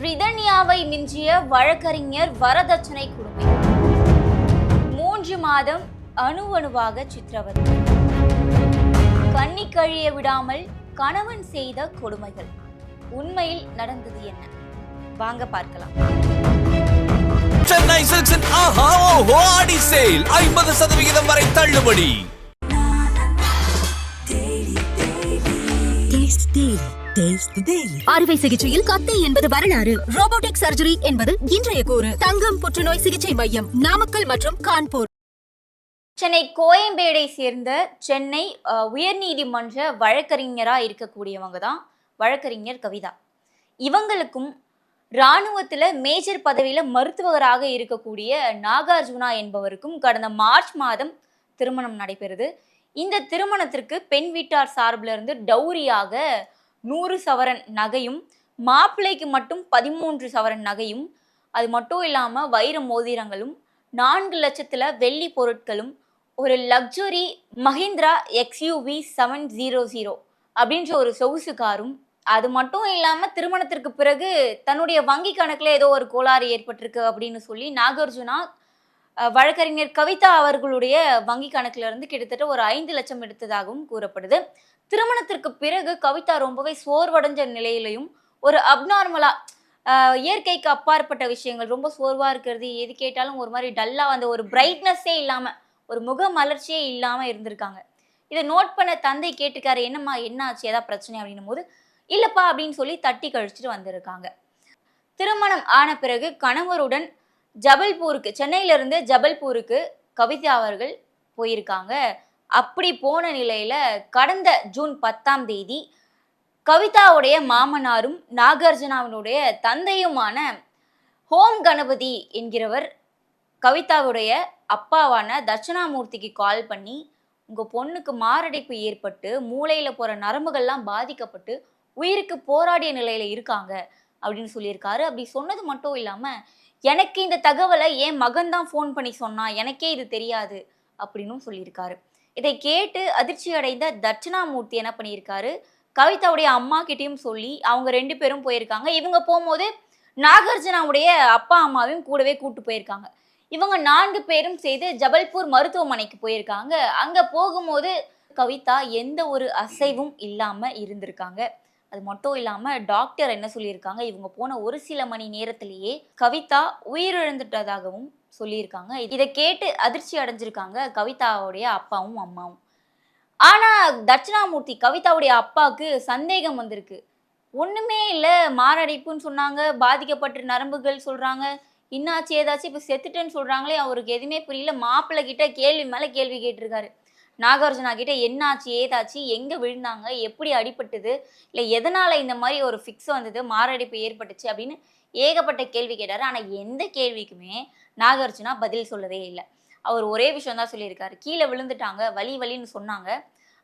ரிதன்யாவை மிஞ்சிய வழக்கறிஞர் வரதட்சணை கொடுமை. 3 மாதம் அணுவணுவாக சித்திரவதை. கண்ணி கழிய விடாமல் கணவன் செய்த கொடுமைகள். உண்மையில் நடந்தது என்ன? வாங்க பார்க்கலாம். சென்னை சில்க்ஸின் ஆஹா ஓஹோ ஆடி சேல் 50% வரை தள்ளுபடி. அறுவை சிகிச்சையில் கத்தி என்பது வரலாறு, ரோபோட்டிக் சர்ஜரி என்பது இன்றைய கூறு. தங்கம் புற்றுநோய் சிகிச்சை மையம், நாமக்கல் மற்றும் கான்பூர். சென்னை கோயம்பேடை சேர்ந்த சென்னை உயர்நீதிமன்ற வழக்கறிஞராக இருக்கக்கூடியவங்க தான் வழக்கறிஞர் கவிதா. இவங்களுக்கும் இராணுவத்தில் மேஜர் பதவியில் மருத்துவராக இருக்கக்கூடிய நாகார்ஜுனா என்பவருக்கும் கடந்த மார்ச் மாதம் திருமணம் நடைபெறுது. இந்த திருமணத்திற்கு பெண் வீட்டார் சார்பில் இருந்து டௌரியாக 100 சவரன் நகையும், மாப்பிள்ளைக்கு மட்டும் 13 சவரன் நகையும், அது மட்டும் இல்லாமல் வைர மோதிரங்களும், 4 லட்சத்தில் வெள்ளி பொருட்களும், ஒரு லக்ஸுரி மஹிந்திரா XUV 700 அப்படின்ற ஒரு சொகுசு காரும், அது மட்டும் இல்லாமல் திருமணத்திற்கு பிறகு தன்னுடைய வங்கி கணக்கில் ஏதோ ஒரு கோளாறு ஏற்பட்டிருக்கு அப்படின்னு சொல்லி நாகார்ஜுனா வழக்கறிஞர் கவிதா அவர்களுடைய வங்கி கணக்கில் இருந்து கிட்டத்தட்ட ஒரு 5 லட்சம் எடுத்ததாகவும் கூறப்படுது. திருமணத்திற்கு பிறகு கவிதா ரொம்பவே சோர்வடைஞ்ச நிலையிலையும், ஒரு அப்நார்மலா இயற்கைக்கு அப்பாற்பட்ட விஷயங்கள், ரொம்ப சோர்வாக இருக்கிறது, எது கேட்டாலும் ஒரு மாதிரி டல்லாக, அந்த ஒரு பிரைட்னஸ்ஸே இல்லாமல், ஒரு முக மலர்ச்சியே இல்லாமல் இருந்திருக்காங்க. இதை நோட் பண்ண தந்தை கேட்டுக்காரு, என்னம்மா என்ன ஆச்சு, ஏதாவது பிரச்சனை அப்படின்னும் போது இல்லைப்பா அப்படின்னு சொல்லி தட்டி கழிச்சிட்டு வந்திருக்காங்க. திருமணம் ஆன பிறகு கணவருடன் ஜபல்பூருக்கு, சென்னையிலிருந்து ஜபல்பூருக்கு கவிதா அவர்கள் போயிருக்காங்க. அப்படி போன நிலையில கடந்த ஜூன் 10ஆம் தேதி கவிதாவுடைய மாமனாரும் நாகார்ஜுனாவினுடைய தந்தையுமான ஹோம் கணபதி என்கிறவர் கவிதாவுடைய அப்பாவான தட்சிணாமூர்த்திக்கு கால் பண்ணி, உங்கள் பொண்ணுக்கு மாரடைப்பு ஏற்பட்டு மூளையில் போகிற நரம்புகள்லாம் பாதிக்கப்பட்டு உயிருக்கு போராடிய நிலையில் இருக்காங்க அப்படின்னு சொல்லியிருக்காரு. அப்படி சொன்னது மட்டும் இல்லாமல், எனக்கு இந்த தகவலை என் மகன்தான் ஃபோன் பண்ணி சொன்னான், எனக்கே இது தெரியாது அப்படின்னும் சொல்லியிருக்காரு. இதை கேட்டு அதிர்ச்சி அடைந்த தட்சிணாமூர்த்தி என்ன பண்ணியிருக்காரு, கவிதாவுடைய அம்மா கிட்டேயும் சொல்லி அவங்க 2 பேரும் போயிருக்காங்க. இவங்க போகும்போது நாகார்ஜுனாவுடைய அப்பா அம்மாவையும் கூடவே கூட்டு போயிருக்காங்க. இவங்க 4 பேரும் சேர்ந்து ஜபல்பூர் மருத்துவமனைக்கு போயிருக்காங்க. அங்கே போகும்போது கவிதா எந்த ஒரு அசைவும் இல்லாமல் இருந்திருக்காங்க. அது மட்டும் இல்லாமல் டாக்டர் என்ன சொல்லியிருக்காங்க, இவங்க போன ஒரு சில மணி நேரத்திலேயே கவிதா உயிரிழந்துட்டதாகவும் சொல்லியிருக்காங்க. இதை கேட்டு அதிர்ச்சி அடைஞ்சிருக்காங்க கவிதாவுடைய அப்பாவும் அம்மாவும். ஆனால் தட்சிணாமூர்த்தி கவிதாவுடைய அப்பாவுக்கு சந்தேகம் வந்திருக்கு. ஒன்றுமே இல்லை, மாரடைப்புன்னு சொன்னாங்க, பாதிக்கப்பட்ட நரம்புகள் சொல்கிறாங்க, இன்னாச்சு ஏதாச்சும் இப்போ செத்துட்டேன்னு சொல்கிறாங்களே, அவருக்கு எதுவுமே புரியல. மாப்பிள்ளை கிட்ட கேள்வி மேலே கேள்வி கேட்டிருக்காரு. நாகார்ஜுனா கிட்ட என்னாச்சு ஏதாச்சு, எங்கே விழுந்தாங்க, எப்படி அடிபட்டுது, இல்லை எதனால் இந்த மாதிரி ஒரு ஃபிக்ஸ் வந்தது, மாரடைப்பு ஏற்பட்டுச்சு அப்படின்னு ஏகப்பட்ட கேள்வி கேட்டார். ஆனால் எந்த கேள்விக்குமே நாகார்ஜுனா பதில் சொல்லவே இல்லை. அவர் ஒரே விஷயம் தான் சொல்லியிருக்காரு, கீழே விழுந்துட்டாங்க, வலி வலின்னு சொன்னாங்க,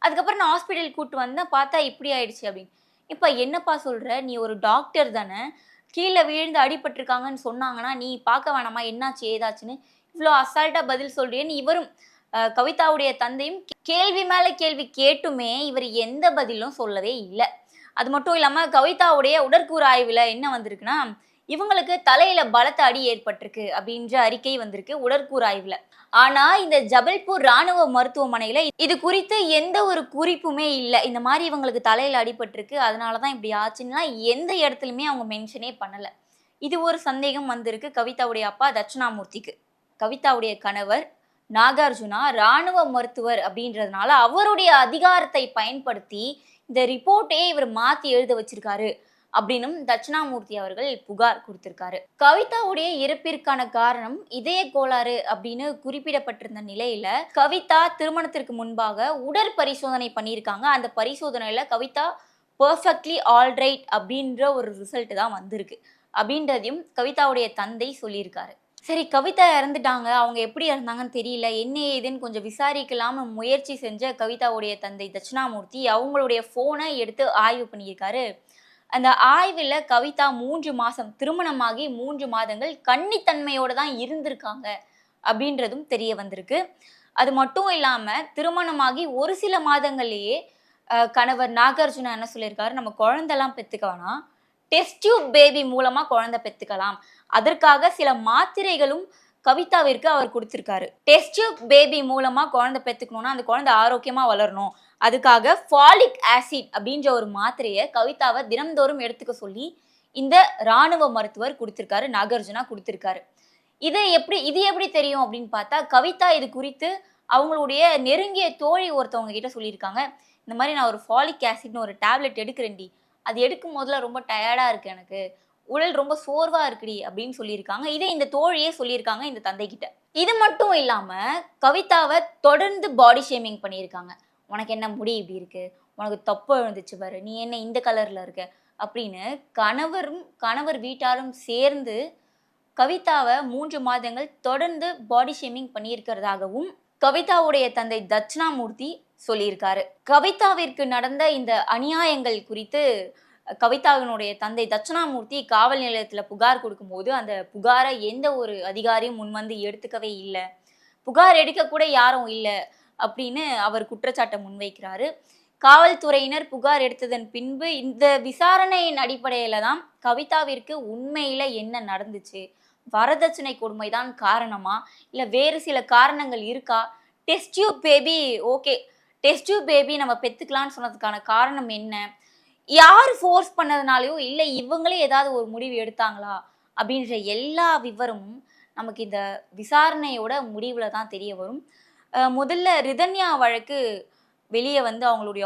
அதுக்கப்புறம் நான் ஹாஸ்பிட்டல் கூப்பிட்டு வந்தேன், பார்த்தா இப்படி ஆயிடுச்சு அப்படின்னு. இப்போ என்னப்பா சொல்கிற, நீ ஒரு டாக்டர் தானே, கீழே விழுந்து அடிபட்டிருக்காங்கன்னு சொன்னாங்கன்னா நீ பார்க்க வேணாமா என்னாச்சு ஏதாச்சுன்னு இவ்வளோ அசால்ட்டாக பதில் சொல்கிறேன்னு இவரும் கவிதாவுடைய தந்தையும் கேள்வி மேலே கேள்வி கேட்டுமே இவர் எந்த பதிலும் சொல்லவே இல்லை. அது மட்டும் இல்லாமல் கவிதாவுடைய உடற்கூறு ஆய்வில் என்ன வந்திருக்குன்னா, இவங்களுக்கு தலையில பலத்த அடி ஏற்பட்டிருக்கு அப்படின்ற அறிக்கை வந்திருக்கு உடற்கூறு ஆய்வில். ஆனால் இந்த ஜபல்பூர் இராணுவ மருத்துவமனையில் இது குறித்து எந்த ஒரு குறிப்புமே இல்லை. இந்த மாதிரி இவங்களுக்கு தலையில் அடிபட்டிருக்கு, அதனால தான் இப்படி ஆச்சுன்னா எந்த இடத்துலையுமே அவங்க மென்ஷனே பண்ணலை. இது ஒரு சந்தேகம் வந்திருக்கு கவிதாவுடைய அப்பா தட்சிணாமூர்த்திக்கு. கவிதாவுடைய கணவர் நாகார்ஜுனா இராணுவ மருத்துவர் அப்படின்றதுனால அவருடைய அதிகாரத்தை பயன்படுத்தி இந்த ரிப்போர்ட்டையே இவர் மாற்றி எழுத வச்சிருக்காரு அப்படின்னும் தட்சிணாமூர்த்தி அவர்கள் புகார் கொடுத்திருக்காரு. கவிதாவுடைய இறப்பிற்கான காரணம் இதய கோளாறு அப்படின்னு குறிப்பிடப்பட்டிருந்த நிலையில கவிதா திருமணத்திற்கு முன்பாக உடற்பரிசோதனை பண்ணியிருக்காங்க. அந்த பரிசோதனையில கவிதா பெர்ஃபெக்ட்லி ஆல்ரைட் அப்படின்ற ஒரு ரிசல்ட் தான் வந்திருக்கு அப்படின்றதையும் கவிதாவுடைய தந்தை சொல்லியிருக்காரு. சரி, கவிதா இறந்துட்டாங்க, அவங்க எப்படி இறந்தாங்கன்னு தெரியல, என்ன ஏதுன்னு கொஞ்சம் விசாரிக்கலாம்னு முயற்சி செஞ்ச கவிதாவுடைய தந்தை தட்சிணாமூர்த்தி அவங்களுடைய ஃபோனை எடுத்து ஆய்வு பண்ணியிருக்காரு. அந்த ஆய்வில் கவிதா 3 மாதம் திருமணமாகி 3 மாதங்கள் கன்னித்தன்மையோடு தான் இருந்திருக்காங்க அப்படின்றதும் தெரிய வந்திருக்கு. அது மட்டும் இல்லாமல் திருமணமாகி ஒரு சில மாதங்கள்லேயே கணவர் நாகார்ஜுனா என்ன சொல்லியிருக்காரு, நம்ம குழந்தெல்லாம் பெற்றுக்க வேணாம், டெஸ்ட் டியூப் பேபி மூலமா குழந்தை பெத்துக்கலாம். அதற்காக சில மாத்திரைகளும் கவிதாவிற்கு அவர் கொடுத்திருக்காரு. டெஸ்ட் டியூப் பேபி மூலமா குழந்தை பெத்துக்கணும்னா அந்த குழந்தை ஆரோக்கியமா வளரணும், அதுக்காக ஃபாலிக் ஆசிட் அப்படின்ற ஒரு மாத்திரையை கவிதாவை தினம்தோறும் எடுத்துக்க சொல்லி இந்த ராணுவ மருத்துவர் கொடுத்திருக்காரு, நாகார்ஜுனா கொடுத்திருக்காரு. இது எப்படி தெரியும் அப்படின்னு பார்த்தா, கவிதா இது குறித்து அவங்களுடைய நெருங்கிய தோழி ஒருத்தவங்க கிட்ட சொல்லியிருக்காங்க. இந்த மாதிரி நான் ஒரு ஃபாலிக் ஆசிட்னு ஒரு டேப்லெட் எடுக்கிறேன்டி, அது எடுக்கும் போதுல ரொம்ப டயர்டா இருக்கு, எனக்கு உடல் ரொம்ப சோர்வா இருக்குடி அப்படின்னு சொல்லியிருக்காங்க. இதை இந்த தோழியே சொல்லியிருக்காங்க இந்த தந்தை கிட்ட. இது மட்டும் இல்லாம கவிதாவை தொடர்ந்து பாடி ஷேமிங் பண்ணியிருக்காங்க. உனக்கு என்ன முடி இப்படி இருக்கு, உனக்கு தொப்பை விழுந்துச்சு பாரு, நீ என்ன இந்த கலர்ல இருக்க அப்படின்னு கணவர் வீட்டாரும் சேர்ந்து கவிதாவை 3 மாதங்கள் தொடர்ந்து பாடி ஷேமிங் பண்ணியிருக்கிறதாகவும் கவிதாவுடைய தந்தை தட்சிணாமூர்த்தி சொல்லியிருக்காரு. கவிதாவிற்கு நடந்த இந்த அநியாயங்கள் குறித்து கவிதாவினுடைய தந்தை தட்சிணாமூர்த்தி காவல் நிலையத்துல புகார் கொடுக்கும்போது அந்த புகாரை எந்த ஒரு அதிகாரியும் முன்வந்து எடுத்துக்கவே இல்லை, புகார் எடுக்க கூட யாரும் இல்லை அப்படின்னு அவர் குற்றச்சாட்டை முன்வைக்கிறாரு. காவல்துறையினர் புகார் எடுத்ததன் பின்பு இந்த விசாரணையின் அடிப்படையில தான் கவிதாவிற்கு உண்மையில என்ன நடந்துச்சு, வரதட்சணை கொடுமைதான் காரணமா இல்ல வேறு சில காரணங்கள் இருக்கா, test tube baby okay, test tube baby நம்ம பெத்துக்கலாம்னு சொன்னதுக்கான காரணம் என்ன, யார் ஃபோர்ஸ் பண்ணதுனாலயோ இல்ல இவங்களே ஏதாவது ஒரு முடிவு எடுத்தாங்களா அப்படின்ற எல்லா விவரமும் நமக்கு இந்த விசாரணையோட முடிவுல தான் தெரிய வரும். முதல்ல ரிதன்யா வழக்கு வெளியே வந்து அவங்களுடைய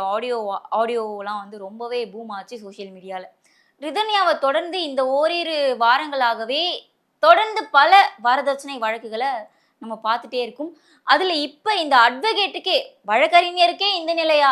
ஆடியோலாம் வந்து ரொம்பவே பூம் ஆச்சு சோஷியல் மீடியால. ரிதன்யாவை தொடர்ந்து இந்த ஓரிரு வாரங்களாகவே தொடர்ந்து பல வரதட்சணை வழக்குகளை நம்ம பார்த்துட்டே இருக்கும். அதுல இப்ப இந்த அட்வொகேட்டுக்கே வழக்கறிஞருக்கே இந்த நிலையா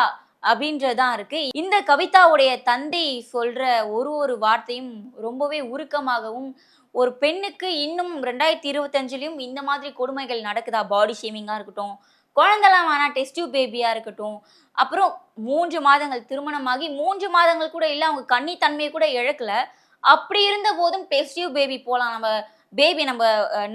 அப்படின்றதான் இருக்கு. இந்த கவிதாவுடைய தந்தை சொல்ற ஒரு வார்த்தையும் ரொம்பவே உருக்கமாகவும், ஒரு பெண்ணுக்கு இன்னும் 2025லயும் இந்த மாதிரி கொடுமைகள் நடக்குதா, பாடி ஷேமிங்கா இருக்கட்டும், குழந்தைலாம் வேணா டெஸ்ட் டியூப் பேபியா இருக்கட்டும், அப்புறம் 3 மாதங்கள் திருமணமாகி 3 மாதங்கள் கூட இல்லை, அவங்க கன்னித்தன்மையை கூட இழக்கல, அப்படி இருந்த போதும் டெஸ்ட் டியூப் பேபி போகலாம், நம்ம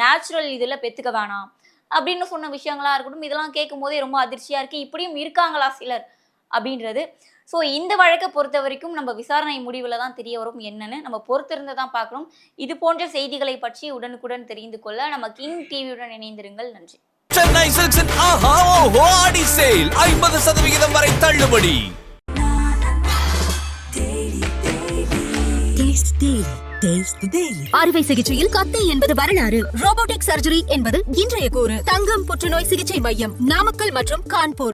நேச்சுரல் இதில் பெற்றுக்க வேணாம் அப்படின்னு சொன்ன விஷயங்களா இருக்கட்டும், இதெல்லாம் கேட்கும் போதே ரொம்ப அதிர்ச்சியா இருக்கு. இப்படியும் இருக்காங்களா சிலர் அப்படின்றது. ஸோ இந்த வழக்கை பொறுத்த வரைக்கும் நம்ம விசாரணை முடிவில் தான் தெரிய வரும் என்னன்னு, நம்ம பொறுத்திருந்து தான் பார்க்கணும். இது போன்ற செய்திகளை பற்றி உடனுக்குடன் தெரிந்து கொள்ள நம்ம கிங் டிவியுடன் இணைந்திருங்கள். நன்றி. சென்னை சில்க்ஸின் ஆஹா ஓஹோ ஆடி சேல் 50% வரை தள்ளுபடி. அறுவை சிகிச்சையில் கத்தை என்பது வரலாறு, ரோபோட்டிக் சர்ஜரி என்பது இன்றைய கூறு. தங்கம் புற்றுநோய் சிகிச்சை மையம், நாமக்கல் மற்றும் கான்பூர்.